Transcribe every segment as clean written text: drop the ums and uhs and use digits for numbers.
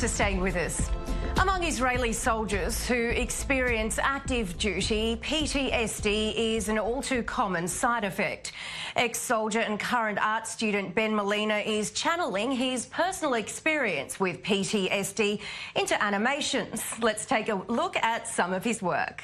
for staying with us. Among Israeli soldiers who experience active duty, PTSD is an all-too-common side effect. Ex-soldier and current art student Moliina is channeling his personal experience with PTSD into animations. Let's take a look at some of his work.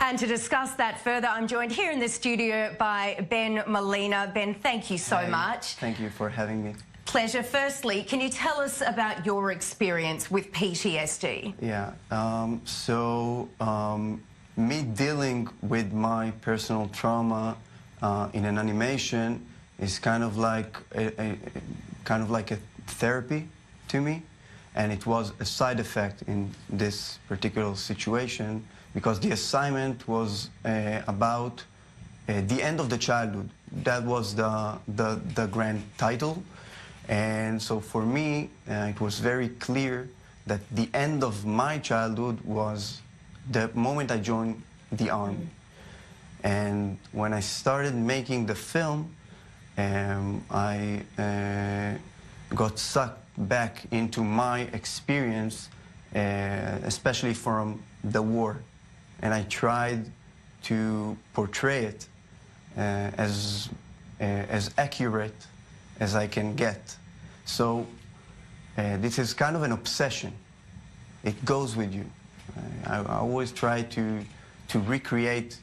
And to discuss that further, I'm joined here in the studio by Moliina. Ben, thank you so much. Thank you for having me. Pleasure. Firstly, can you tell us about your experience with PTSD? Yeah, me dealing with my personal trauma in an animation is kind of like a therapy to me, and it was a side effect in this particular situation because the assignment was about the end of the childhood. That was the grand title. And so for me, it was very clear that the end of my childhood was the moment I joined the army. And when I started making the film, I got sucked back into my experience, especially from the war. And I tried to portray it as accurate as I can get. So this is kind of an obsession. It goes with you. I always try to recreate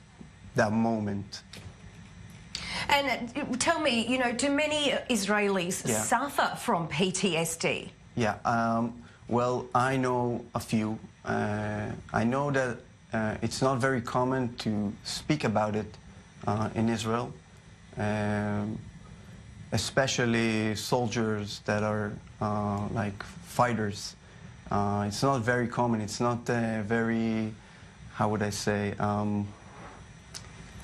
that moment. And tell me, you know, do many Israelis suffer from PTSD? Yeah, well, I know a few. I know that it's not very common to speak about it in Israel, especially soldiers that are like fighters. It's not very common. It's not very, how would I say,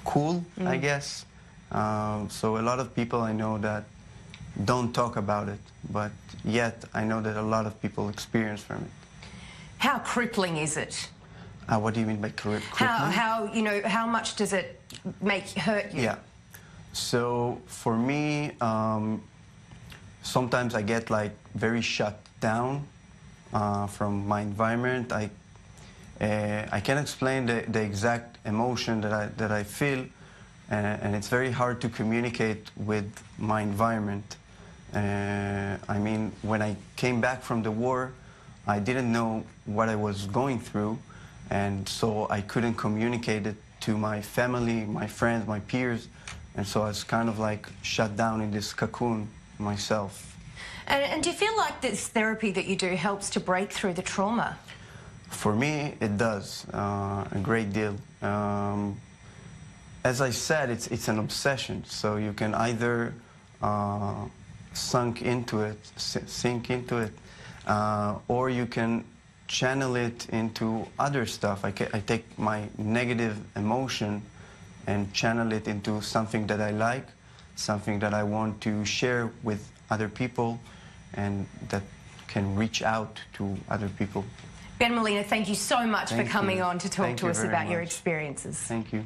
cool, I guess. So a lot of people I know that don't talk about it, but yet I know that a lot of people experience from it. How crippling is it? What do you mean by crippling? How you know, how much does it hurt you? Yeah. So for me, sometimes I get like very shut down from my environment. I can't explain the exact emotion that I feel, and it's very hard to communicate with my environment. I mean, when I came back from the war, I didn't know what I was going through, and so I couldn't communicate it to my family, my friends, my peers, and so I was kind of like shut down in this cocoon myself. And do you feel like this therapy that you do helps to break through the trauma? For me, it does a great deal. As I said, it's an obsession, so you can either sink into it, or you can channel it into other stuff. I take my negative emotion and channel it into something that I like, something that I want to share with other people, and that can reach out to other people. Moliina, thank you so much for coming on to talk to us about your experiences. Thank you.